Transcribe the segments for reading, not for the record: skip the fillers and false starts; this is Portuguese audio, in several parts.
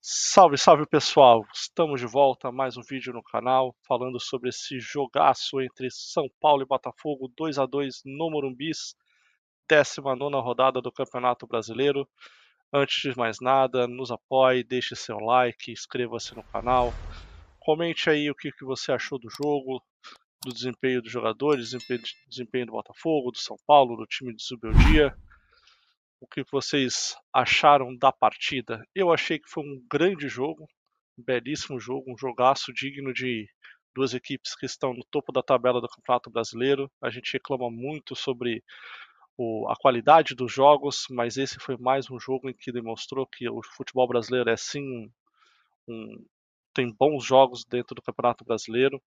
Salve, salve pessoal! Estamos de volta a mais um vídeo no canal falando sobre esse jogaço entre São Paulo e Botafogo 2-2 no Morumbis, 19ª rodada do Campeonato Brasileiro. Antes de mais nada, nos apoie, deixe seu like, inscreva-se no canal, comente aí o que você achou do jogo, do desempenho dos jogadores, desempenho do Botafogo, do São Paulo, do time de Zubeldia. O que vocês acharam da partida? Eu achei que foi um grande jogo, um belíssimo jogo, um jogaço digno de duas equipes que estão no topo da tabela do Campeonato Brasileiro. A gente reclama muito sobre a qualidade dos jogos, mas esse foi mais um jogo em que demonstrou que o futebol brasileiro é sim um, tem bons jogos dentro do Campeonato Brasileiro.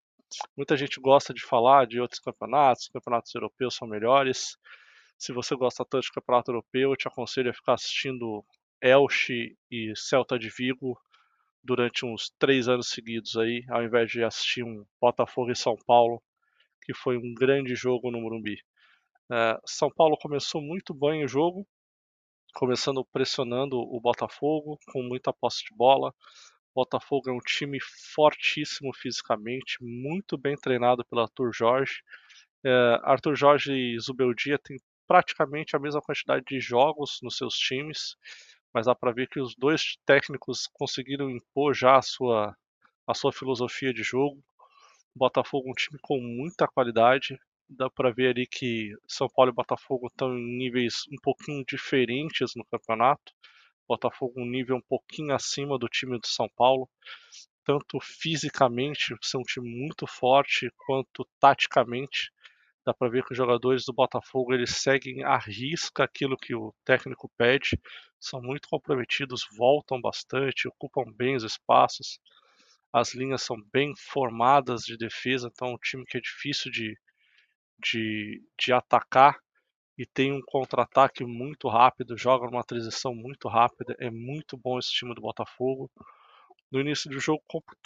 Muita gente gosta de falar de outros campeonatos, campeonatos europeus são melhores. Se você gosta tanto de campeonato europeu, eu te aconselho a ficar assistindo Elche e Celta de Vigo durante uns 3 anos seguidos aí, ao invés de assistir um Botafogo e São Paulo, que foi um grande jogo no Morumbi. São Paulo começou muito bem o jogo, começando pressionando o Botafogo com muita posse de bola. O Botafogo é um time fortíssimo fisicamente, muito bem treinado pelo Arthur Jorge. Arthur Jorge e Zubeldia têm praticamente a mesma quantidade de jogos nos seus times, mas dá para ver que os dois técnicos conseguiram impor já a sua filosofia de jogo. O Botafogo é um time com muita qualidade, dá para ver ali que São Paulo e Botafogo estão em níveis um pouquinho diferentes no campeonato. Botafogo um nível um pouquinho acima do time do São Paulo, tanto fisicamente, ser um time muito forte, quanto taticamente. Dá para ver que os jogadores do Botafogo eles seguem à risca aquilo que o técnico pede, são muito comprometidos, voltam bastante, ocupam bem os espaços, as linhas são bem formadas de defesa, então é um time que é difícil de atacar e tem um contra-ataque muito rápido, joga numa transição muito rápida, é muito bom esse time do Botafogo. No início do jogo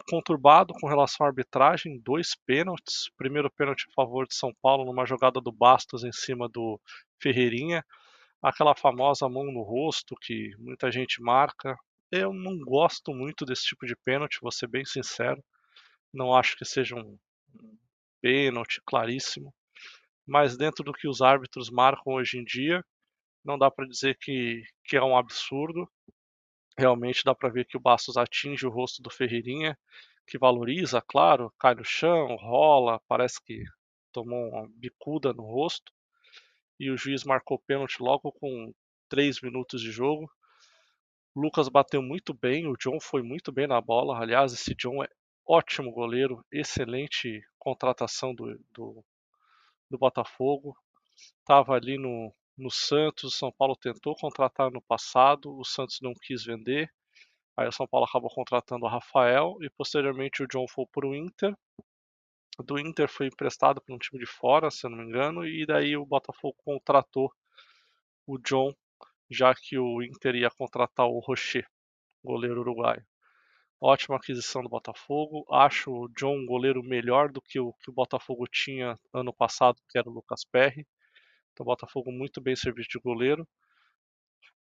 conturbado com relação à arbitragem, 2 pênaltis. Primeiro pênalti a favor de São Paulo numa jogada do Bastos em cima do Ferreirinha, aquela famosa mão no rosto que muita gente marca. Eu não gosto muito desse tipo de pênalti, vou ser bem sincero. Não acho que seja um pênalti claríssimo, mas dentro do que os árbitros marcam hoje em dia, não dá para dizer que é um absurdo. Realmente dá para ver que o Bastos atinge o rosto do Ferreirinha, que valoriza, claro, cai no chão, rola, parece que tomou uma bicuda no rosto. E o juiz marcou pênalti logo com 3 minutos de jogo. O Lucas bateu muito bem, o John foi muito bem na bola. Aliás, esse John é ótimo goleiro, excelente contratação do Botafogo. Estava ali no Santos, o São Paulo tentou contratar no passado, o Santos não quis vender. Aí o São Paulo acabou contratando o Rafael e posteriormente o John foi para o Inter. Do Inter foi emprestado para um time de fora, se eu não me engano, e daí o Botafogo contratou o John, já que o Inter ia contratar o Rocher, goleiro uruguaio. Ótima aquisição do Botafogo. Acho o John um goleiro melhor do que o Botafogo tinha ano passado, que era o Lucas Perry. Então o Botafogo muito bem servido de goleiro.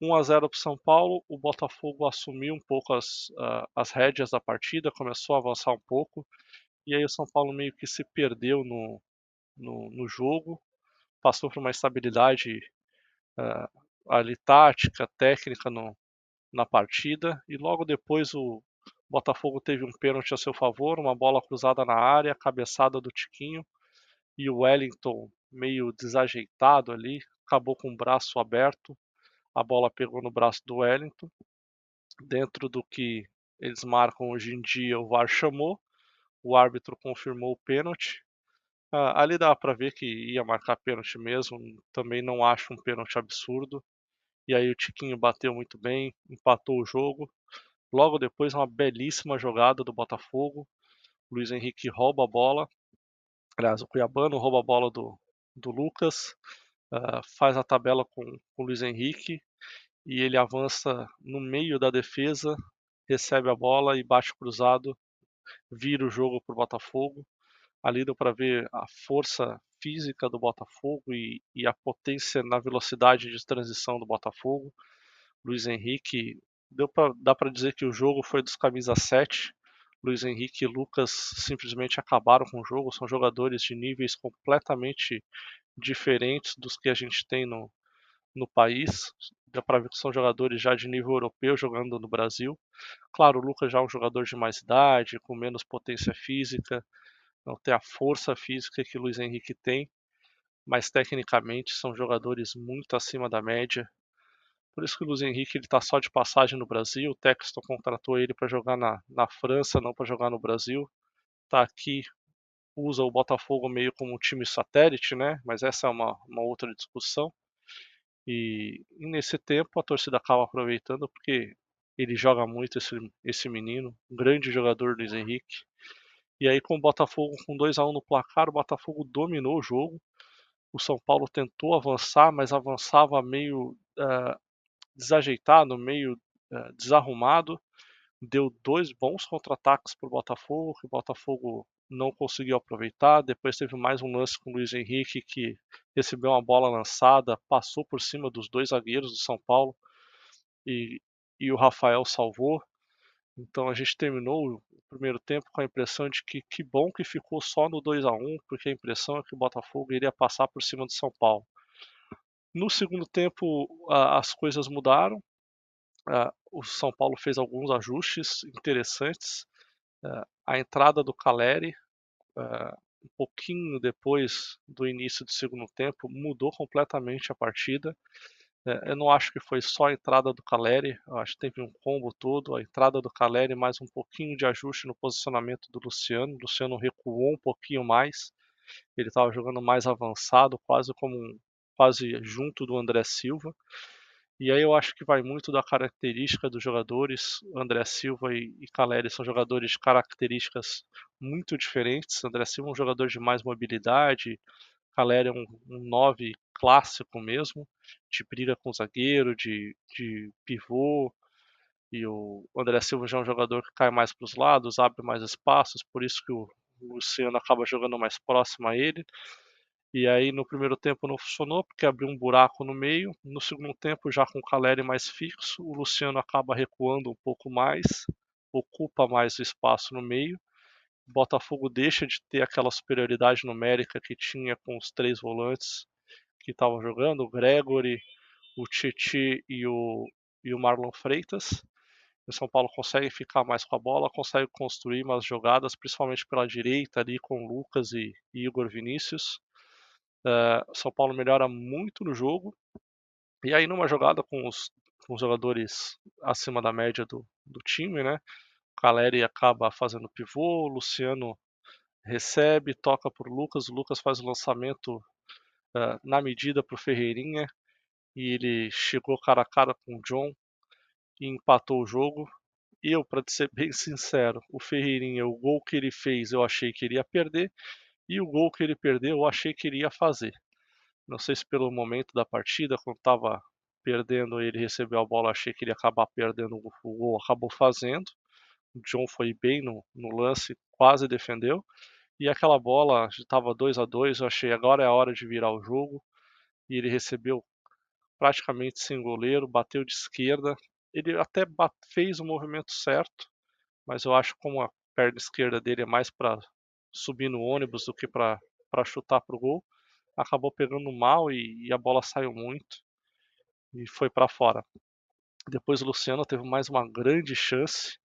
1-0 para o São Paulo, o Botafogo assumiu um pouco as rédeas da partida, começou a avançar um pouco, e aí o São Paulo meio que se perdeu no jogo, passou por uma estabilidade uh, ali tática, técnica na partida, e logo depois o Botafogo teve um pênalti a seu favor, uma bola cruzada na área, cabeçada do Tiquinho, e o Wellington meio desajeitado ali, acabou com o braço aberto, a bola pegou no braço do Wellington, dentro do que eles marcam hoje em dia, o VAR chamou, o árbitro confirmou o pênalti. Ali dá para ver que ia marcar pênalti mesmo, também não acho um pênalti absurdo. E aí o Tiquinho bateu muito bem, empatou o jogo. Logo depois, uma belíssima jogada do Botafogo. O Luiz Henrique rouba a bola. Aliás, o Cuiabano rouba a bola do Lucas, faz a tabela com o Luiz Henrique e ele avança no meio da defesa, recebe a bola e bate cruzado, vira o jogo para o Botafogo. Ali deu para ver a força física do Botafogo e a potência na velocidade de transição do Botafogo. Luiz Henrique dá para dizer que o jogo foi dos camisa 7. Luiz Henrique e Lucas simplesmente acabaram com o jogo, são jogadores de níveis completamente diferentes dos que a gente tem no país. Dá para ver que são jogadores já de nível europeu jogando no Brasil. Claro, o Lucas já é um jogador de mais idade, com menos potência física, não tem a força física que o Luiz Henrique tem, mas tecnicamente são jogadores muito acima da média. Por isso que o Luiz Henrique está só de passagem no Brasil. O Textor contratou ele para jogar na França, não para jogar no Brasil. Está aqui, usa o Botafogo meio como um time satélite, né? Mas essa é uma outra discussão. E nesse tempo a torcida acaba aproveitando porque ele joga muito esse menino, um grande jogador Luiz Henrique. E aí com o Botafogo com 2-1 no placar, o Botafogo dominou o jogo. O São Paulo tentou avançar, mas avançava meio desajeitado, meio desarrumado. Deu 2 bons contra-ataques para o Botafogo, que o Botafogo não conseguiu aproveitar. Depois teve mais um lance com o Luiz Henrique, que recebeu uma bola lançada, passou por cima dos 2 zagueiros do São Paulo e, e o Rafael salvou. Então a gente terminou o primeiro tempo com a impressão de que bom que ficou só no 2-1, porque a impressão é que o Botafogo iria passar por cima do São Paulo. No segundo tempo as coisas mudaram. O São Paulo fez alguns ajustes interessantes. A entrada do Caleri, um pouquinho depois do início do segundo tempo, mudou completamente a partida. Eu não acho que foi só a entrada do Caleri, eu acho que teve um combo todo, a entrada do Caleri mais um pouquinho de ajuste no posicionamento do Luciano. O Luciano recuou um pouquinho mais, ele estava jogando mais avançado, quase junto do André Silva. E aí eu acho que vai muito da característica dos jogadores. André Silva e Caleri são jogadores de características muito diferentes. André Silva é um jogador de mais mobilidade, Caleri é um 9 clássico mesmo, de briga com o zagueiro, de pivô. E o André Silva já é um jogador que cai mais para os lados, abre mais espaços, por isso que o Luciano acaba jogando mais próximo a ele. E aí no primeiro tempo não funcionou, porque abriu um buraco no meio. No segundo tempo, já com o Caleri mais fixo, o Luciano acaba recuando um pouco mais, ocupa mais o espaço no meio. O Botafogo deixa de ter aquela superioridade numérica que tinha com os 3 volantes que estavam jogando, o Gregory, o Tietê e o Marlon Freitas. O São Paulo consegue ficar mais com a bola, consegue construir umas jogadas, principalmente pela direita ali com Lucas e Igor Vinícius. São Paulo melhora muito no jogo. E aí numa jogada com os jogadores acima da média do time, né? O Caleri acaba fazendo pivô, o Luciano recebe, toca para o Lucas faz o lançamento na medida para o Ferreirinha e ele chegou cara a cara com o John e empatou o jogo. Eu, para ser bem sincero, o Ferreirinha, o gol que ele fez eu achei que ele ia perder e o gol que ele perdeu eu achei que ele ia fazer. Não sei se pelo momento da partida, quando estava perdendo, ele recebeu a bola, achei que ele ia acabar perdendo o gol, acabou fazendo. O John foi bem no lance, quase defendeu. E aquela bola estava 2-2, eu achei agora é a hora de virar o jogo. E ele recebeu praticamente sem goleiro, bateu de esquerda. Ele até fez o movimento certo, mas eu acho que como a perna esquerda dele é mais para subir no ônibus do que para chutar pro gol, acabou pegando mal e a bola saiu muito e foi para fora. Depois o Luciano teve mais uma grande chance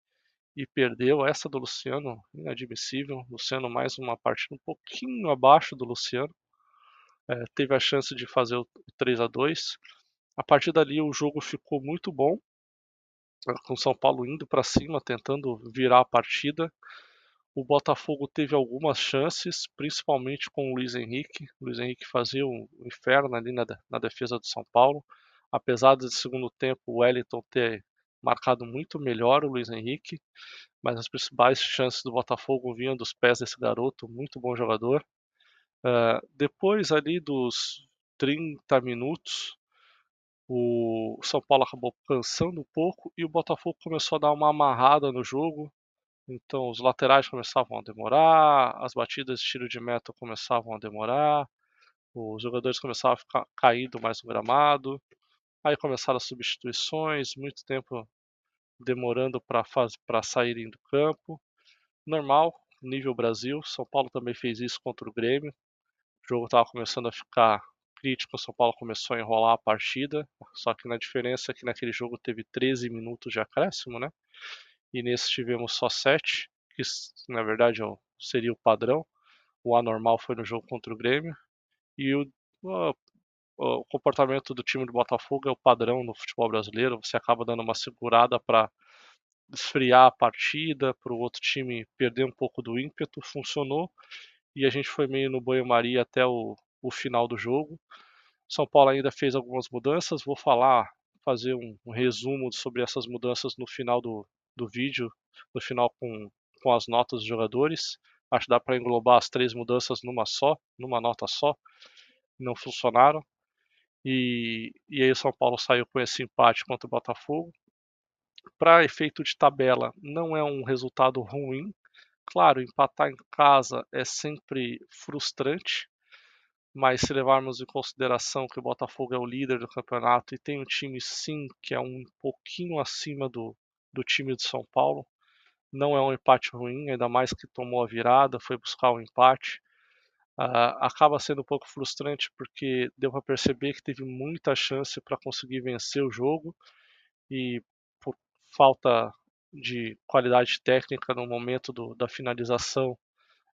e perdeu. Essa do Luciano, inadmissível. Luciano mais uma partida um pouquinho abaixo do Luciano. Teve a chance de fazer o 3-2. A partir dali o jogo ficou muito bom, com o São Paulo indo para cima, tentando virar a partida. O Botafogo teve algumas chances, principalmente com o Luiz Henrique. O Luiz Henrique fazia um inferno ali na defesa do São Paulo. Apesar do segundo tempo o Wellington ter marcado muito melhor o Luiz Henrique, mas as principais chances do Botafogo vinham dos pés desse garoto, muito bom jogador. Depois ali dos 30 minutos, o São Paulo acabou cansando um pouco e o Botafogo começou a dar uma amarrada no jogo. Então os laterais começavam a demorar, as batidas de tiro de meta começavam a demorar, os jogadores começavam a ficar caindo mais no gramado. Aí começaram as substituições, muito tempo demorando para saírem do campo. Normal, nível Brasil. São Paulo também fez isso contra o Grêmio. O jogo estava começando a ficar crítico, o São Paulo começou a enrolar a partida, só que na diferença é que naquele jogo teve 13 minutos de acréscimo, né? E nesse tivemos só 7, que na verdade seria o padrão. O anormal foi no jogo contra o Grêmio. E o comportamento do time do Botafogo é o padrão no futebol brasileiro. Você acaba dando uma segurada para esfriar a partida, para o outro time perder um pouco do ímpeto. Funcionou e a gente foi meio no banho-maria até o final do jogo. São Paulo ainda fez algumas mudanças. Vou fazer um resumo sobre essas mudanças no final do vídeo, no final com as notas dos jogadores. Acho que dá para englobar as 3 mudanças numa nota só. Não funcionaram. E aí o São Paulo saiu com esse empate contra o Botafogo. Para efeito de tabela, não é um resultado ruim. Claro, empatar em casa é sempre frustrante, mas se levarmos em consideração que o Botafogo é o líder do campeonato e tem um time sim que é um pouquinho acima do time de São Paulo, não é um empate ruim, ainda mais que tomou a virada, foi buscar o empate. Acaba sendo um pouco frustrante porque deu para perceber que teve muita chance para conseguir vencer o jogo e por falta de qualidade técnica no momento da finalização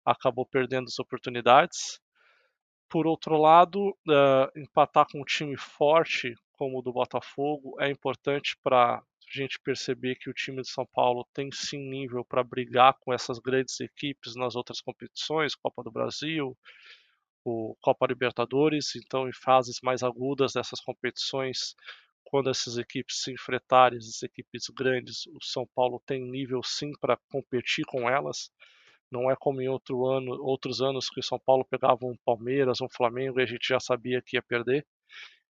acabou perdendo as oportunidades. Por outro lado, empatar com um time forte como o do Botafogo é importante para a gente perceber que o time de São Paulo tem sim nível para brigar com essas grandes equipes nas outras competições, Copa do Brasil, o Copa Libertadores. Então, em fases mais agudas dessas competições, quando essas equipes se enfrentarem, as equipes grandes, o São Paulo tem nível sim para competir com elas. Não é como em outros anos que o São Paulo pegava um Palmeiras, um Flamengo e a gente já sabia que ia perder.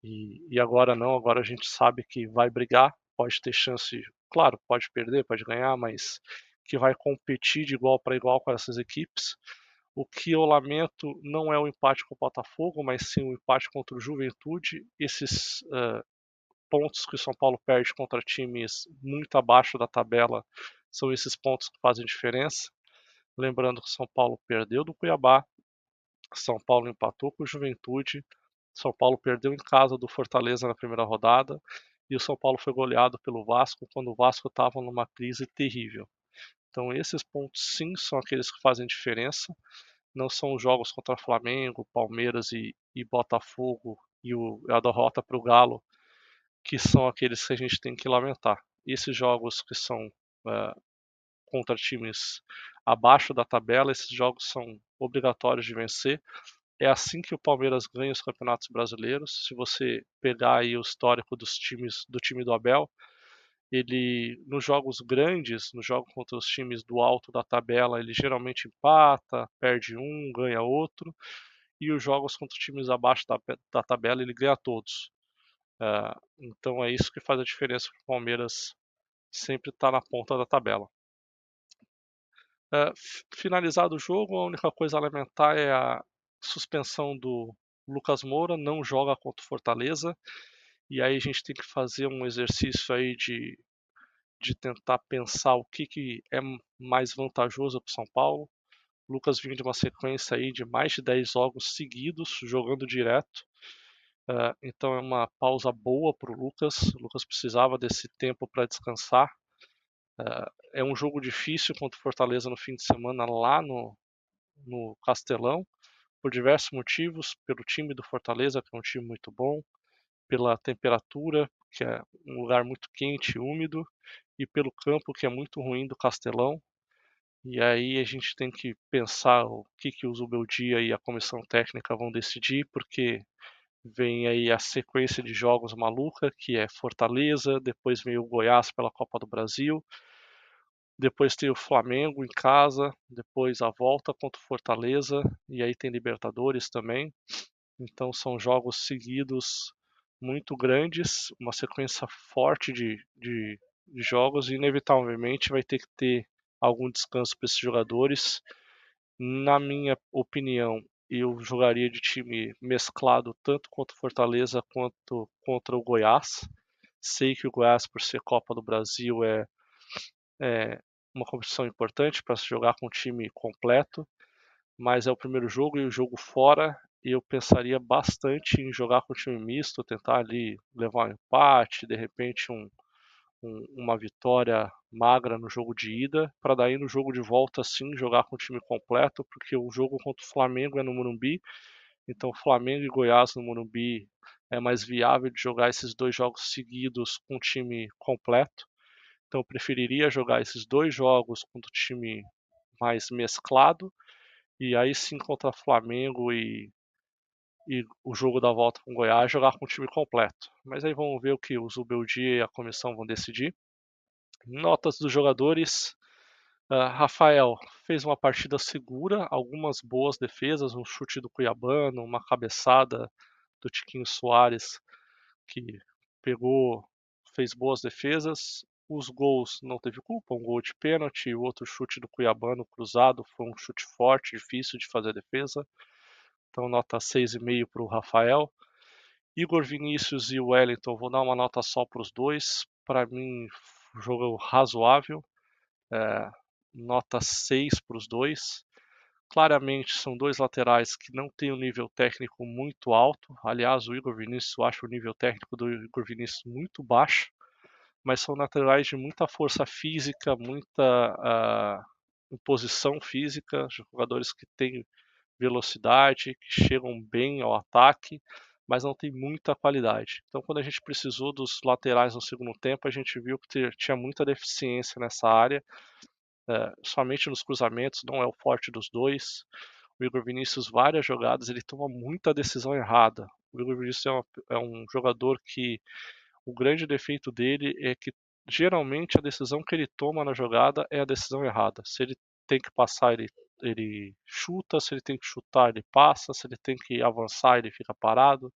E agora não, agora a gente sabe que vai brigar, pode ter chance, claro, pode perder, pode ganhar, mas que vai competir de igual para igual com essas equipes. O que eu lamento não é o empate com o Botafogo, mas sim o empate contra o Juventude. Esses pontos que o São Paulo perde contra times muito abaixo da tabela são esses pontos que fazem diferença. Lembrando que o São Paulo perdeu do Cuiabá, São Paulo empatou com o Juventude, São Paulo perdeu em casa do Fortaleza na primeira rodada e o São Paulo foi goleado pelo Vasco quando o Vasco estava numa crise terrível. Então esses pontos sim são aqueles que fazem diferença. Não são os jogos contra Flamengo, Palmeiras e Botafogo e a derrota para o Galo que são aqueles que a gente tem que lamentar. Esses jogos que são contra times abaixo da tabela, esses jogos são obrigatórios de vencer. É assim que o Palmeiras ganha os campeonatos brasileiros. Se você pegar aí o histórico dos times do time do Abel, ele nos jogos grandes, no jogo contra os times do alto da tabela, ele geralmente empata, perde um, ganha outro, e os jogos contra os times abaixo da tabela ele ganha todos. Então é isso que faz a diferença para o Palmeiras sempre estar na ponta da tabela. Finalizado o jogo, a única coisa a lamentar é a suspensão do Lucas Moura, não joga contra o Fortaleza, e aí a gente tem que fazer um exercício aí de tentar pensar o que é mais vantajoso para o São Paulo. O Lucas vinha de uma sequência aí de mais de 10 jogos seguidos, jogando direto, então é uma pausa boa para o Lucas. O Lucas precisava desse tempo para descansar. É um jogo difícil contra o Fortaleza no fim de semana lá no Castelão, por diversos motivos, pelo time do Fortaleza, que é um time muito bom, pela temperatura, que é um lugar muito quente e úmido, e pelo campo, que é muito ruim do Castelão. E aí a gente tem que pensar o que o Zubeldia e a comissão técnica vão decidir, porque vem aí a sequência de jogos maluca, que é Fortaleza, depois vem o Goiás pela Copa do Brasil, depois tem o Flamengo em casa, depois a volta contra o Fortaleza, e aí tem Libertadores também. Então são jogos seguidos muito grandes, uma sequência forte de jogos, e inevitavelmente vai ter que ter algum descanso para esses jogadores. Na minha opinião, eu jogaria de time mesclado tanto contra o Fortaleza quanto contra o Goiás. Sei que o Goiás, por ser Copa do Brasil, é É uma competição importante para se jogar com o time completo, mas é o primeiro jogo e o jogo fora, e eu pensaria bastante em jogar com o time misto, tentar ali levar um empate, de repente uma vitória magra no jogo de ida, para daí no jogo de volta sim jogar com o time completo, porque o jogo contra o Flamengo é no Morumbi, então Flamengo e Goiás no Morumbi é mais viável de jogar esses dois jogos seguidos com o time completo. Então eu preferiria jogar esses dois jogos contra o time mais mesclado, e aí sim contra Flamengo e o jogo da volta com Goiás jogar com o time completo. Mas aí vamos ver o que o Zubeldia e a comissão vão decidir. Notas dos jogadores. Rafael fez uma partida segura, algumas boas defesas, um chute do Cuiabano, uma cabeçada do Tiquinho Soares que pegou, fez boas defesas. Os gols não teve culpa, um gol de pênalti e o outro chute do Cuiabano cruzado foi um chute forte, difícil de fazer a defesa. Então nota 6,5 para o Rafael. Igor Vinícius e Wellington, vou dar uma nota só para os dois. Para mim, jogo razoável. Nota 6 para os dois. Claramente são dois laterais que não têm um nível técnico muito alto. Aliás, o Igor Vinícius, eu acho o nível técnico do Igor Vinícius muito baixo, mas são laterais de muita força física, muita imposição física, jogadores que têm velocidade, que chegam bem ao ataque, mas não tem muita qualidade. Então, quando a gente precisou dos laterais no segundo tempo, a gente viu que tinha muita deficiência nessa área, somente nos cruzamentos, não é o forte dos dois. O Igor Vinícius, várias jogadas, ele toma muita decisão errada. O Igor Vinícius é um jogador que o grande defeito dele é que geralmente a decisão que ele toma na jogada é a decisão errada. Se ele tem que passar, ele chuta, se ele tem que chutar, ele passa, se ele tem que avançar, ele fica parado.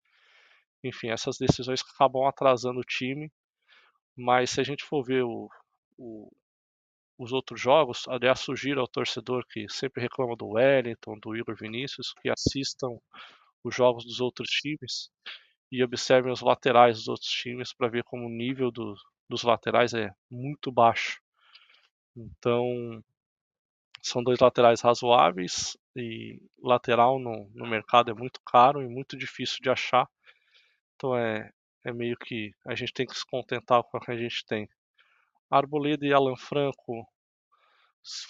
Enfim, essas decisões que acabam atrasando o time. Mas se a gente for ver o, os outros jogos, aliás, sugiro ao torcedor que sempre reclama do Wellington, do Igor Vinícius, que assistam os jogos dos outros times e observem os laterais dos outros times para ver como o nível dos laterais é muito baixo. Então, são dois laterais razoáveis e lateral no mercado é muito caro e muito difícil de achar. Então é meio que a gente tem que se contentar com o que a gente tem. Arboleda e Alan Franco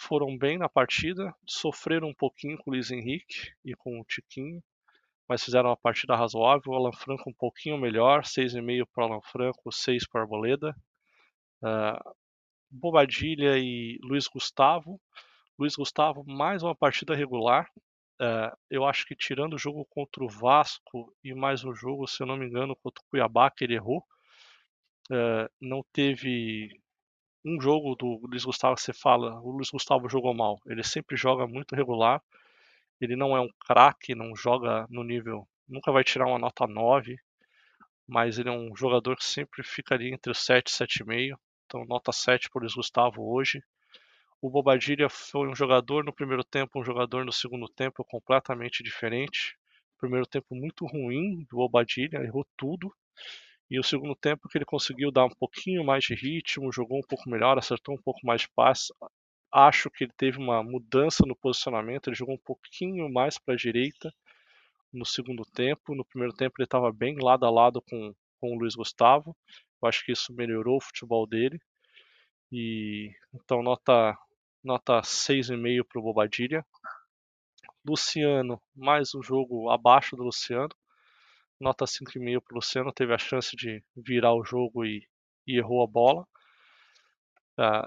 foram bem na partida, sofreram um pouquinho com o Luiz Henrique e com o Tiquinho, mas fizeram uma partida razoável. O Alan Franco um pouquinho melhor, 6,5 para o Alan Franco, 6 para o Arboleda. Bobadilha e Luiz Gustavo. Luiz Gustavo, mais uma partida regular. Eu acho que tirando o jogo contra o Vasco e mais um jogo, se eu não me engano, contra o Cuiabá, que ele errou, não teve um jogo do Luiz Gustavo que você fala, o Luiz Gustavo jogou mal. Ele sempre joga muito regular. Ele não é um craque, não joga no nível, nunca vai tirar uma nota 9, mas ele é um jogador que sempre ficaria entre os 7 e 7,5. Então nota 7 para o Luiz Gustavo hoje. O Bobadilha foi um jogador no primeiro tempo, um jogador no segundo tempo completamente diferente. Primeiro tempo muito ruim do Bobadilha, errou tudo. E o segundo tempo que ele conseguiu dar um pouquinho mais de ritmo, jogou um pouco melhor, acertou um pouco mais de passe. Acho que ele teve uma mudança no posicionamento, ele jogou um pouquinho mais para a direita no segundo tempo. No primeiro tempo ele estava bem lado a lado com o Luiz Gustavo. Eu acho que isso melhorou o futebol dele. E então nota 6,5 para o Bobadilha. Luciano, mais um jogo abaixo do Luciano. Nota 5,5 para o Luciano, teve a chance de virar o jogo e errou a bola.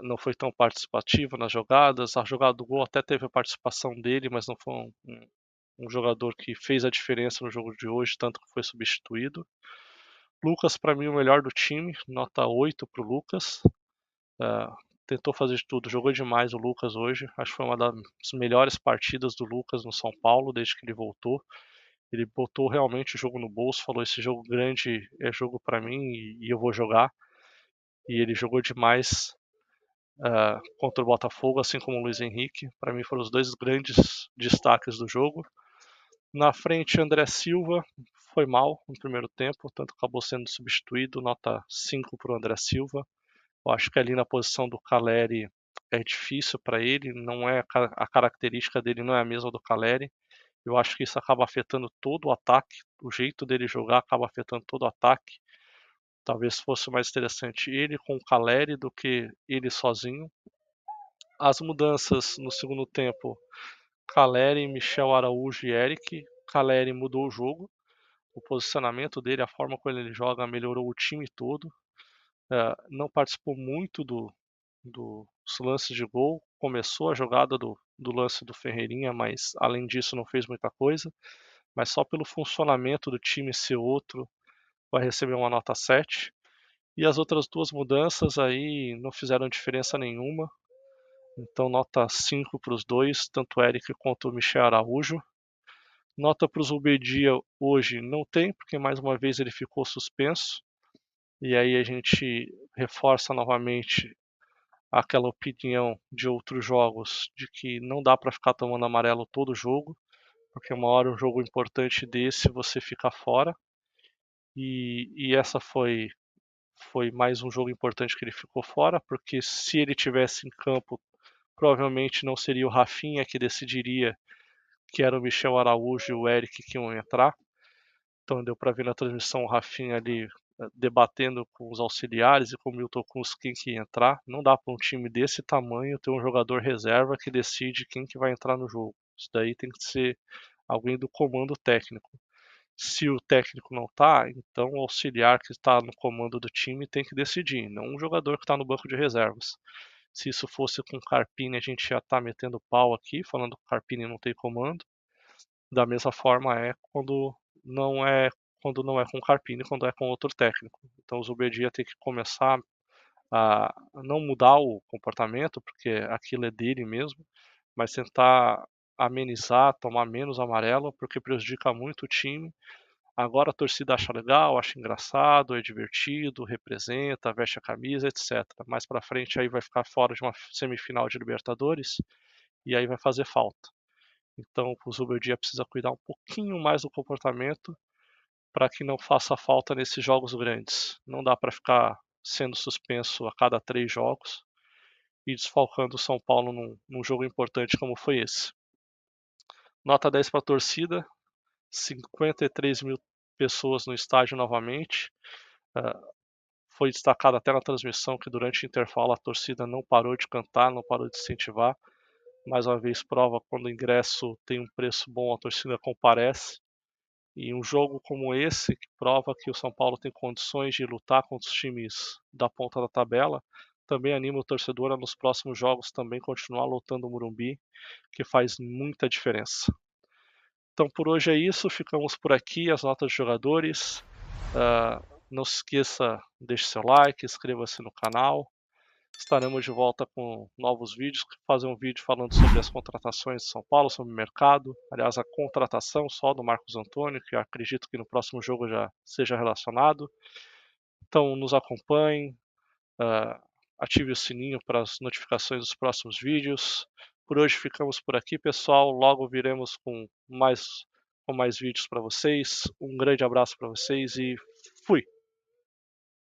Não foi tão participativo nas jogadas. A jogada do gol até teve a participação dele, mas não foi um jogador que fez a diferença no jogo de hoje, tanto que foi substituído. Lucas, para mim, o melhor do time, nota 8 para o Lucas. Tentou fazer de tudo, jogou demais o Lucas hoje. Acho que foi uma das melhores partidas do Lucas no São Paulo desde que ele voltou. Ele botou realmente o jogo no bolso, falou: esse jogo grande é jogo para mim e eu vou jogar. E ele jogou demais contra o Botafogo, assim como o Luiz Henrique. Para mim foram os dois grandes destaques do jogo. Na frente, André Silva foi mal no primeiro tempo, tanto acabou sendo substituído, nota 5 para o André Silva. Eu acho que ali na posição do Caleri é difícil para ele, não é a característica dele não é a mesma do Caleri. Eu acho que isso acaba afetando todo o ataque, o jeito dele jogar acaba afetando todo o ataque. Talvez fosse mais interessante ele com o Caleri do que ele sozinho. As mudanças no segundo tempo, Caleri, Michel Araújo e Eric. Caleri mudou o jogo, o posicionamento dele, a forma como ele joga melhorou o time todo. Não participou muito dos lances de gol, começou a jogada do lance do Ferreirinha, mas além disso não fez muita coisa. Mas só pelo funcionamento do time ser outro, vai receber uma nota 7. E as outras duas mudanças aí não fizeram diferença nenhuma. Então nota 5 para os dois, tanto o Eric quanto o Michel Araújo. Nota para o Zubeldia hoje não tem, porque mais uma vez ele ficou suspenso. E aí a gente reforça novamente aquela opinião de outros jogos de que não dá para ficar tomando amarelo todo jogo, porque uma hora um jogo importante desse você fica fora. E essa foi mais um jogo importante que ele ficou fora, porque se ele tivesse em campo, provavelmente não seria o Rafinha que decidiria, que era o Michel Araújo e o Eric que iam entrar. Então deu para ver na transmissão o Rafinha ali debatendo com os auxiliares e com o Milton Cruz quem que ia entrar. Não dá para um time desse tamanho ter um jogador reserva que decide quem que vai entrar no jogo. Isso daí tem que ser alguém do comando técnico. Se o técnico não tá, então o auxiliar que está no comando do time tem que decidir, não um jogador que está no banco de reservas. Se isso fosse com o Carpini, a gente já está metendo pau aqui, falando que o Carpini não tem comando. Da mesma forma é não é quando não é com o Carpini, quando é com outro técnico. Então o Zubeldia tem que começar a não mudar o comportamento, porque aquilo é dele mesmo, mas tentar amenizar, tomar menos amarelo, porque prejudica muito o time. Agora a torcida acha legal, acha engraçado, é divertido, representa, veste a camisa, etc. Mais para frente aí vai ficar fora de uma semifinal de Libertadores e aí vai fazer falta. Então o Zubeldia precisa cuidar um pouquinho mais do comportamento para que não faça falta nesses jogos grandes. Não dá para ficar sendo suspenso a cada 3 jogos e desfalcando o São Paulo num jogo importante como foi esse. Nota 10 para a torcida, 53 mil pessoas no estádio novamente. Foi destacado até na transmissão que durante o intervalo a torcida não parou de cantar, não parou de incentivar. Mais uma vez prova quando o ingresso tem um preço bom, a torcida comparece. E um jogo como esse, que prova que o São Paulo tem condições de lutar contra os times da ponta da tabela, também anima o torcedor a nos próximos jogos também continuar lutando o Morumbi, que faz muita diferença. Então por hoje é isso, ficamos por aqui, as notas dos jogadores. Não se esqueça, deixe seu like, inscreva-se no canal. Estaremos de volta com novos vídeos, fazer um vídeo falando sobre as contratações de São Paulo, sobre o mercado. Aliás, a contratação só do Marcos Antônio, que eu acredito que no próximo jogo já seja relacionado. Então nos acompanhem, ative o sininho para as notificações dos próximos vídeos. Por hoje ficamos por aqui, pessoal. Logo viremos com mais vídeos para vocês. Um grande abraço para vocês e fui!